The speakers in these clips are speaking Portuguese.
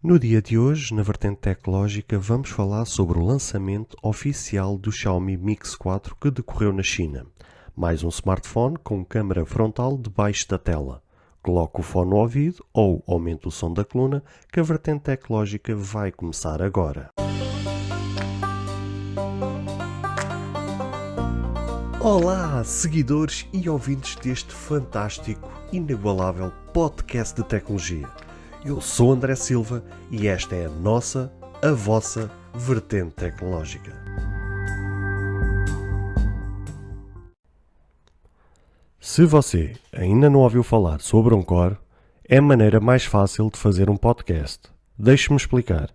No dia de hoje, na vertente tecnológica, vamos falar sobre o lançamento oficial do Xiaomi Mix 4 que decorreu na China. Mais um smartphone com câmara frontal debaixo da tela. Coloque o fone no ouvido ou aumente o som da coluna que a vertente tecnológica vai começar agora. Olá, seguidores e ouvintes deste fantástico, inigualável podcast de tecnologia. Eu sou André Silva e esta é a vossa vertente tecnológica. Se você ainda não ouviu falar sobre Encore, é a maneira mais fácil de fazer um podcast. Deixe-me explicar.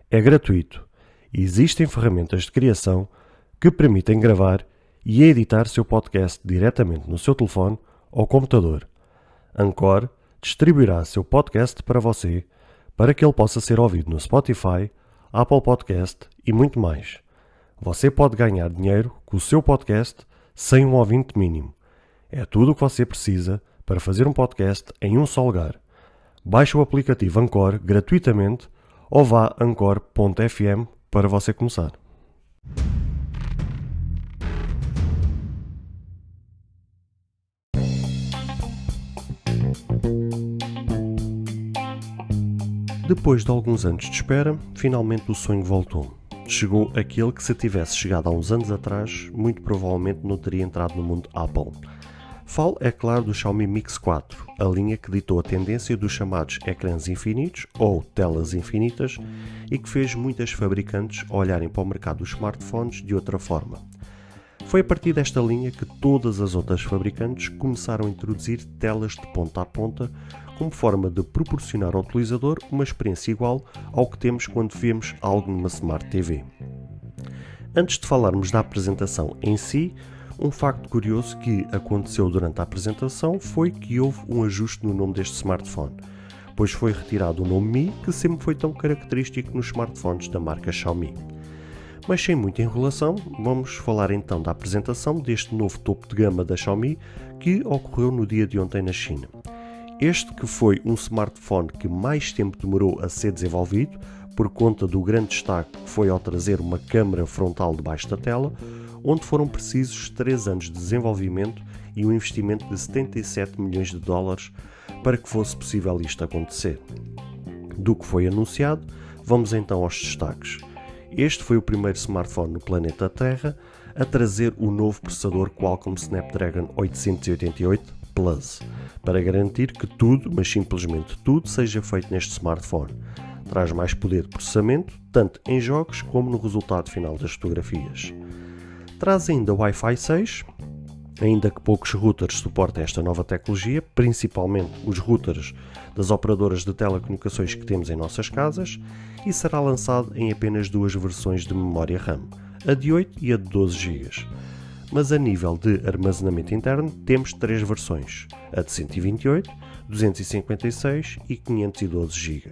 É gratuito e existem ferramentas de criação que permitem gravar e editar seu podcast diretamente no seu telefone ou computador. Encore distribuirá seu podcast para você, para que ele possa ser ouvido no Spotify, Apple Podcast e muito mais. Você pode ganhar dinheiro com o seu podcast sem um ouvinte mínimo. É tudo o que você precisa para fazer um podcast em um só lugar. Baixe o aplicativo Encore gratuitamente ou vá a Encore.fm para você começar. Depois de alguns anos de espera, finalmente o sonho voltou. Chegou aquele que, se tivesse chegado há uns anos atrás, muito provavelmente não teria entrado no mundo Apple. Falo, é claro, do Xiaomi Mix 4, a linha que ditou a tendência dos chamados ecrãs infinitos ou telas infinitas e que fez muitas fabricantes olharem para o mercado dos smartphones de outra forma. Foi a partir desta linha que todas as outras fabricantes começaram a introduzir telas de ponta a ponta como forma de proporcionar ao utilizador uma experiência igual ao que temos quando vemos algo numa Smart TV. Antes de falarmos da apresentação em si, um facto curioso que aconteceu durante a apresentação foi que houve um ajuste no nome deste smartphone, pois foi retirado o nome Mi, que sempre foi tão característico nos smartphones da marca Xiaomi. Mas sem muita enrolação, vamos falar então da apresentação deste novo topo de gama da Xiaomi que ocorreu no dia de ontem na China. Este que foi um smartphone que mais tempo demorou a ser desenvolvido, por conta do grande destaque que foi ao trazer uma câmara frontal debaixo da tela, onde foram precisos 3 anos de desenvolvimento e um investimento de 77 milhões de dólares para que fosse possível isto acontecer. Do que foi anunciado, vamos então aos destaques. Este foi o primeiro smartphone no planeta Terra a trazer o novo processador Qualcomm Snapdragon 888 Plus, para garantir que tudo, mas simplesmente tudo, seja feito neste smartphone. Traz mais poder de processamento, tanto em jogos como no resultado final das fotografias. Traz ainda Wi-Fi 6, ainda que poucos routers suportem esta nova tecnologia, principalmente os routers das operadoras de telecomunicações que temos em nossas casas, e será lançado em apenas 2 versões de memória RAM, a de 8 e a de 12 GB. Mas a nível de armazenamento interno temos 3 versões, a de 128, 256 e 512 GB.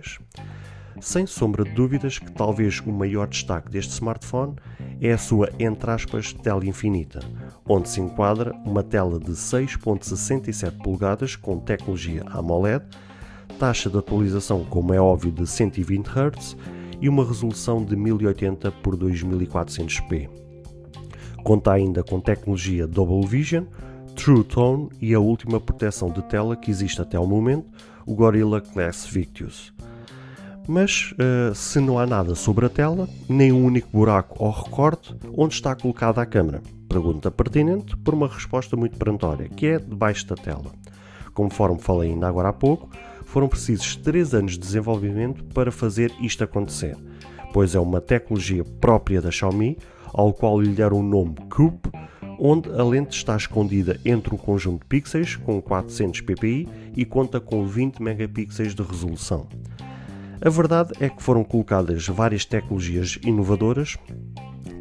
Sem sombra de dúvidas que talvez o maior destaque deste smartphone é a sua, entre aspas, tela infinita, onde se enquadra uma tela de 6.67 polegadas com tecnologia AMOLED, taxa de atualização, como é óbvio, de 120 Hz e uma resolução de 1080 por 2400p. Conta ainda com tecnologia Double Vision, True Tone e a última proteção de tela que existe até ao momento, o Gorilla Glass Victus. Mas se não há nada sobre a tela, nem um único buraco ou recorte, onde está colocada a câmera? Pergunta pertinente por uma resposta muito perentória, que é debaixo da tela. Conforme falei ainda agora há pouco, foram precisos 3 anos de desenvolvimento para fazer isto acontecer, pois é uma tecnologia própria da Xiaomi, ao qual lhe deram o nome Cube, onde a lente está escondida entre um conjunto de pixels com 400 ppi e conta com 20 megapixels de resolução. A verdade é que foram colocadas várias tecnologias inovadoras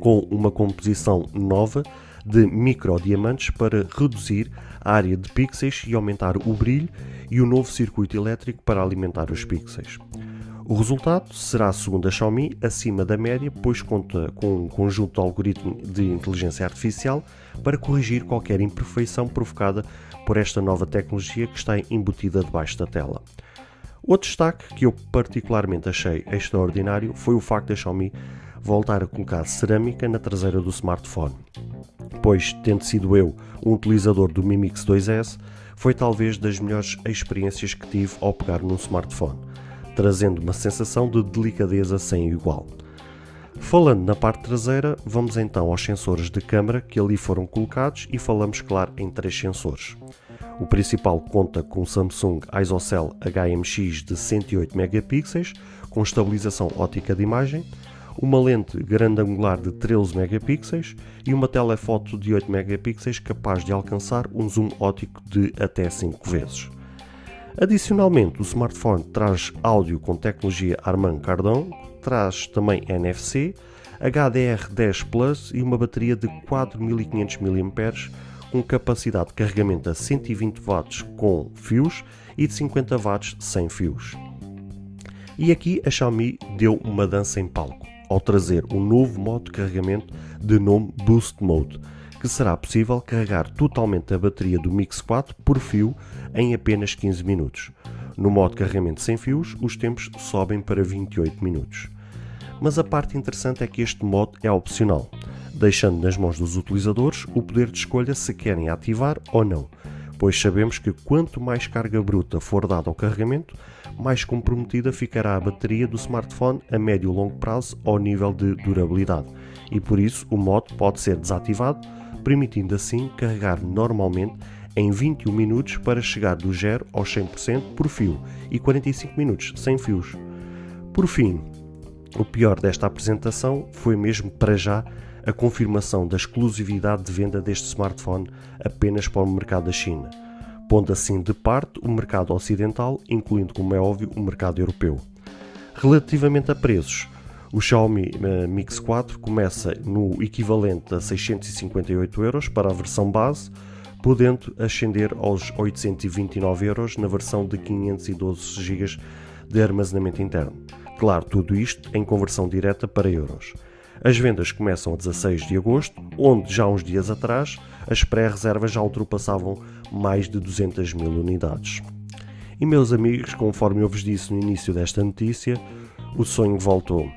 com uma composição nova de microdiamantes para reduzir a área de pixels e aumentar o brilho e o novo circuito elétrico para alimentar os pixels. O resultado será, segundo a Xiaomi, acima da média, pois conta com um conjunto de algoritmos de inteligência artificial para corrigir qualquer imperfeição provocada por esta nova tecnologia que está embutida debaixo da tela. Outro destaque que eu particularmente achei extraordinário foi o facto da Xiaomi voltar a colocar cerâmica na traseira do smartphone, pois, tendo sido eu um utilizador do Mi Mix 2S, foi talvez das melhores experiências que tive ao pegar num smartphone, trazendo uma sensação de delicadeza sem igual. Falando na parte traseira, vamos então aos sensores de câmara que ali foram colocados e falamos, claro, em 3 sensores. O principal conta com o Samsung ISOCELL HMX de 108 megapixels, com estabilização óptica de imagem, uma lente grande angular de 13 megapixels e uma telefoto de 8 megapixels capaz de alcançar um zoom óptico de até 5 vezes. Adicionalmente, o smartphone traz áudio com tecnologia Harman Kardon, traz também NFC, HDR10 Plus e uma bateria de 4500 mAh com capacidade de carregamento a 120 watts com fios e de 50 watts sem fios. E aqui a Xiaomi deu uma dança em palco, ao trazer um novo modo de carregamento de nome Boost Mode, que será possível carregar totalmente a bateria do Mix 4 por fio em apenas 15 minutos. No modo de carregamento sem fios, os tempos sobem para 28 minutos. Mas a parte interessante é que este modo é opcional, deixando nas mãos dos utilizadores o poder de escolha se querem ativar ou não, pois sabemos que quanto mais carga bruta for dada ao carregamento, mais comprometida ficará a bateria do smartphone a médio e longo prazo ao nível de durabilidade, e por isso o modo pode ser desativado, permitindo assim carregar normalmente em 21 minutos para chegar do 0 ao 100% por fio e 45 minutos sem fios. Por fim, o pior desta apresentação foi mesmo para já a confirmação da exclusividade de venda deste smartphone apenas para o mercado da China, pondo assim de parte o mercado ocidental, incluindo, como é óbvio, o mercado europeu. Relativamente a preços, o Xiaomi Mix 4 começa no equivalente a 658 € para a versão base, podendo ascender aos 829 € na versão de 512 GB de armazenamento interno. Claro, tudo isto em conversão direta para euros. As vendas começam a 16 de agosto, onde já uns dias atrás as pré-reservas já ultrapassavam mais de 200 mil unidades. E meus amigos, conforme eu vos disse no início desta notícia, o sonho voltou.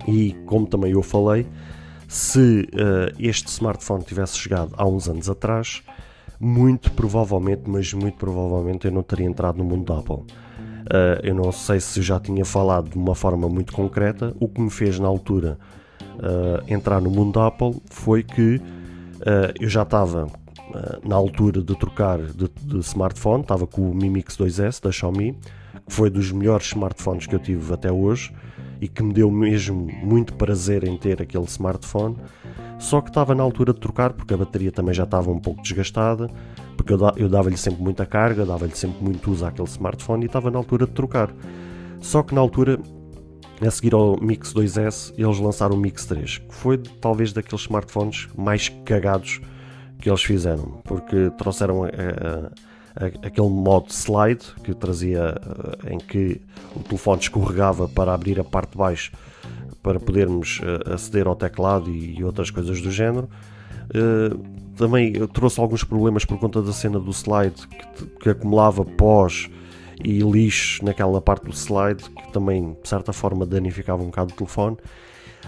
E como também eu falei, se este smartphone tivesse chegado há uns anos atrás, muito provavelmente, mas muito provavelmente eu não teria entrado no mundo da Apple. Eu não sei se já tinha falado de uma forma muito concreta. O que me fez na altura entrar no mundo da Apple foi que eu já estava na altura de trocar de smartphone, estava com o Mi Mix 2S da Xiaomi, que foi dos melhores smartphones que eu tive até hoje e que me deu mesmo muito prazer em ter aquele smartphone, só que estava na altura de trocar porque a bateria também já estava um pouco desgastada, porque eu dava-lhe sempre muita carga, dava-lhe sempre muito uso àquele smartphone e estava na altura de trocar. Só que na altura, a seguir ao Mix 2S, eles lançaram o Mix 3, que foi talvez daqueles smartphones mais cagados que eles fizeram, porque trouxeram aquele modo slide que trazia, em que o telefone escorregava para abrir a parte de baixo para podermos aceder ao teclado e outras coisas do género. Também trouxe alguns problemas por conta da cena do slide, que acumulava pós e lixo naquela parte do slide, que também de certa forma danificava um bocado o telefone.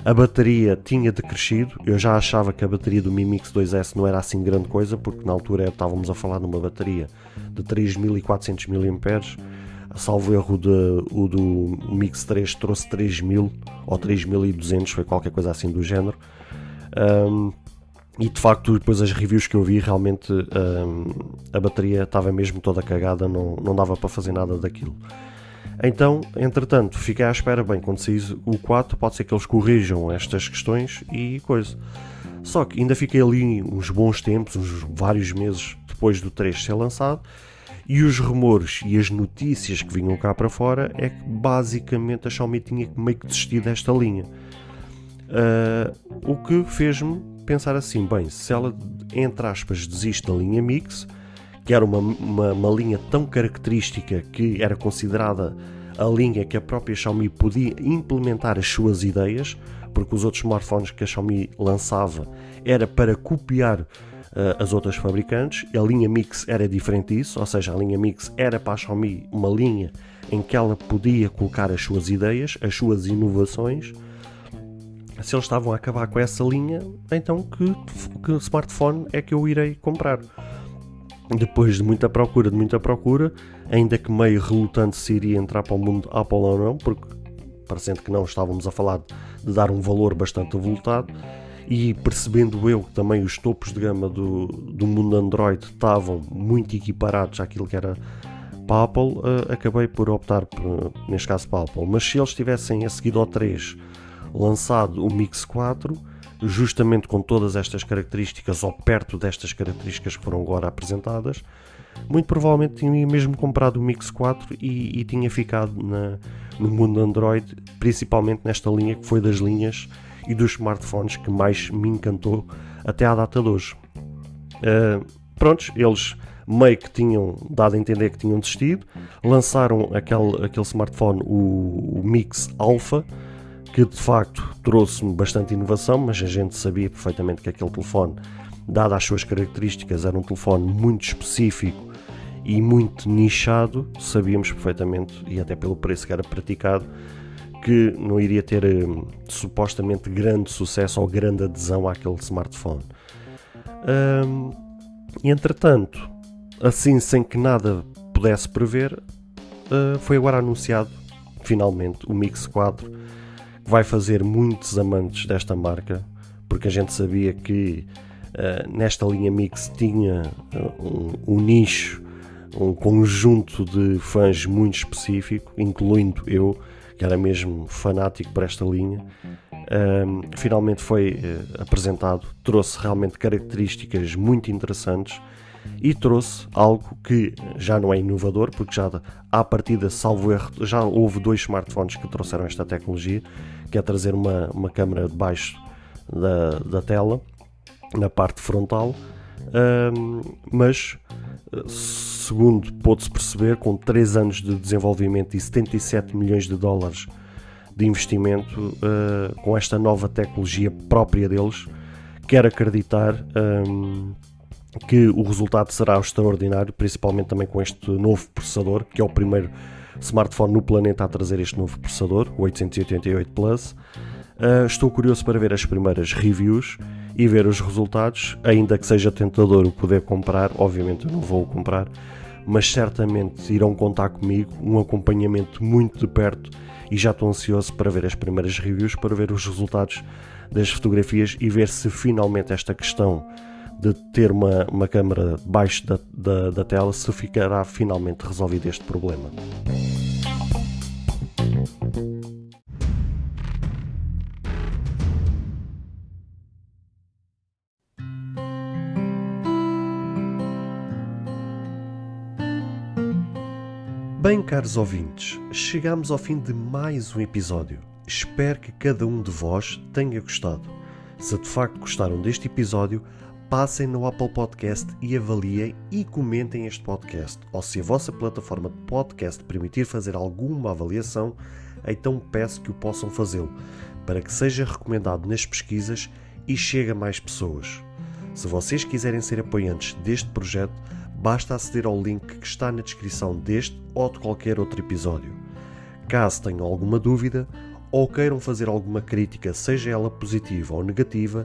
A bateria tinha decrescido, eu já achava que a bateria do Mi Mix 2S não era assim grande coisa, porque na altura estávamos a falar numa bateria de 3400 mAh, salvo erro o do Mix 3 trouxe 3000 ou 3200, foi qualquer coisa assim do género. E de facto depois as reviews que eu vi, realmente a bateria estava mesmo toda cagada, não dava para fazer nada daquilo. Então, entretanto, fiquei à espera, bem, quando sair o 4 pode ser que eles corrijam estas questões e coisa. Só que ainda fiquei ali uns bons tempos, uns vários meses depois do 3 ser lançado, e os rumores e as notícias que vinham cá para fora é que basicamente a Xiaomi tinha meio que desistir desta linha. O que fez-me pensar assim, bem, se ela, entre aspas, desiste da linha Mix, que era uma linha tão característica que era considerada a linha que a própria Xiaomi podia implementar as suas ideias, porque os outros smartphones que a Xiaomi lançava era para copiar as outras fabricantes. A linha Mix era diferente disso, ou seja, a linha Mix era para a Xiaomi uma linha em que ela podia colocar as suas ideias, as suas inovações. Se eles estavam a acabar com essa linha, então que smartphone é que eu irei comprar? Depois de muita procura, ainda que meio relutante se iria entrar para o mundo Apple ou não, porque parecendo que não, estávamos a falar de dar um valor bastante avultado, e percebendo eu que também os topos de gama do mundo Android estavam muito equiparados àquilo que era para a Apple, acabei por optar, neste caso, para a Apple. Mas se eles tivessem a seguir ao 3 lançado o Mix 4, justamente com todas estas características, ou perto destas características que foram agora apresentadas, muito provavelmente tinha mesmo comprado o Mix 4 e tinha ficado no mundo Android, principalmente nesta linha que foi das linhas e dos smartphones que mais me encantou até à data de hoje. Prontos, eles meio que tinham dado a entender que tinham desistido, lançaram aquele smartphone, o Mix Alpha, que de facto trouxe-me bastante inovação, mas a gente sabia perfeitamente que aquele telefone, dado as suas características, era um telefone muito específico e muito nichado. Sabíamos perfeitamente, e até pelo preço que era praticado, que não iria ter supostamente grande sucesso ou grande adesão àquele smartphone. E entretanto, assim sem que nada pudesse prever, foi agora anunciado finalmente o Mix 4, que vai fazer muitos amantes desta marca, porque a gente sabia que nesta linha Mix tinha um nicho, um conjunto de fãs muito específico, incluindo eu, que era mesmo fanático por esta linha. Finalmente foi apresentado, trouxe realmente características muito interessantes e trouxe algo que já não é inovador, porque já à partida, salvo erro, já houve 2 smartphones que trouxeram esta tecnologia, que é trazer uma câmera debaixo da tela, na parte frontal, mas segundo pôde-se perceber, com 3 anos de desenvolvimento e 77 milhões de dólares de investimento, com esta nova tecnologia própria deles, quero acreditar que o resultado será extraordinário, principalmente também com este novo processador, que é o primeiro smartphone no planeta a trazer este novo processador, o 888 Plus. Estou curioso para ver as primeiras reviews e ver os resultados, ainda que seja tentador o poder comprar. Obviamente eu não vou comprar, mas certamente irão contar comigo, um acompanhamento muito de perto, e já estou ansioso para ver as primeiras reviews, para ver os resultados das fotografias e ver se finalmente esta questão de ter uma câmera debaixo da tela, se ficará finalmente resolvido este problema. Bem, caros ouvintes, chegamos ao fim de mais um episódio. Espero que cada um de vós tenha gostado. Se de facto gostaram deste episódio, passem no Apple Podcast e avaliem e comentem este podcast. Ou se a vossa plataforma de podcast permitir fazer alguma avaliação, então peço que o possam fazê-lo, para que seja recomendado nas pesquisas e chegue a mais pessoas. Se vocês quiserem ser apoiantes deste projeto, basta aceder ao link que está na descrição deste ou de qualquer outro episódio. Caso tenham alguma dúvida ou queiram fazer alguma crítica, seja ela positiva ou negativa,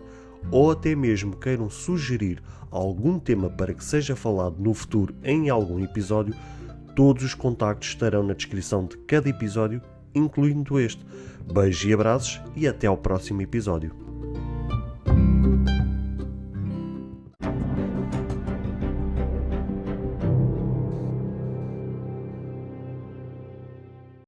ou até mesmo queiram sugerir algum tema para que seja falado no futuro em algum episódio, todos os contactos estarão na descrição de cada episódio, incluindo este. Beijos e abraços e até ao próximo episódio.